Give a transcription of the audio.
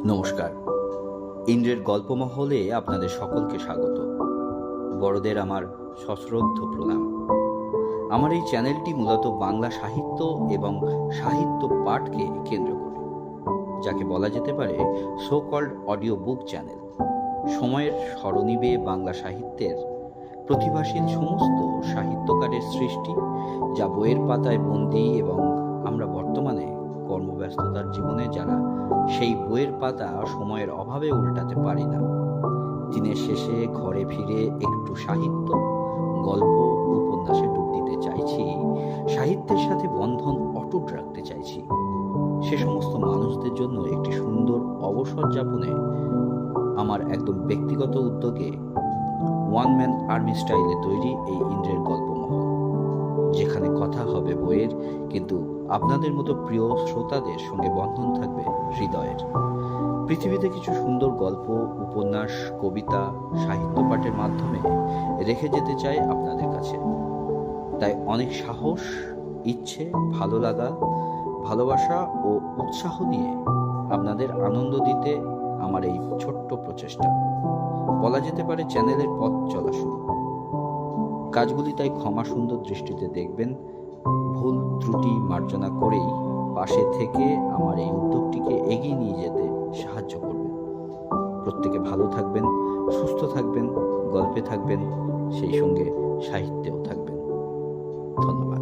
নমস্কার। ইন্দ্রের গল্পমহলে আপনাদের সকলকে স্বাগত। বড়দের আমার সশ্রদ্ধ প্রণাম। আমার এই চ্যানেলটি মূলত বাংলা সাহিত্য এবং সাহিত্য পাঠকে কেন্দ্র করে, যাকে বলা যেতে পারে so called audio book channel. সময়ের স্মরণীবে বাংলা সাহিত্যের প্রতিভাশীল সমস্ত সাহিত্যকারের সৃষ্টি, যা বইয়ের পাতায় বন্দী, এবং আমরা বর্তমানে কর্মব্যস্ততার জীবনে যারা সেই বইয়ের পাতা সময়ের অভাবে উল্টাতে পারি না, দিনের শেষে ঘরে ফিরে একটু সাহিত্য, গল্প, উপন্যাসে ডুব দিতে চাইছি, সাহিত্যের সাথে বন্ধন অটুট রাখতে চাইছি, সে সমস্ত মানুষদের জন্য একটি সুন্দর অবসর যাপনে আমার একদম ব্যক্তিগত উদ্যোগে ওয়ান ম্যান আর্মি স্টাইলে তৈরি এই ইন্দ্রের গল্পমহল, যেখানে কথা হবে বইয়ের, কিন্তু আপনাদের মতো প্রিয় শ্রোতাদের সঙ্গে বন্ধন থাকবে হৃদয়ের। পৃথিবীতে কিছু সুন্দর গল্প, উপন্যাস, কবিতা, সাহিত্য পাঠের মাধ্যমে রেখে যেতে চাই আপনাদের কাছে। তাই অনেক সাহস, ইচ্ছে, ভালো লাগা, ভালোবাসা ও উৎসাহ নিয়ে আপনাদের আনন্দ দিতে আমার এই ছোট্ট প্রচেষ্টা, বলা যেতে পারে চ্যানেলের পথ চলা শুরু। কাজগুলি তাই ক্ষমা সুন্দর দৃষ্টিতে দেখবেন, ভুল ত্রুটি মার্জনা করেই পাশে থেকে আমার এই উদ্যোগটিকে এগিয়ে নিয়ে যেতে সাহায্য করবেন। প্রত্যেকে ভালো থাকবেন, সুস্থ থাকবেন, গল্পে থাকবেন, সেই সঙ্গে সাহিত্যেও থাকবেন। ধন্যবাদ।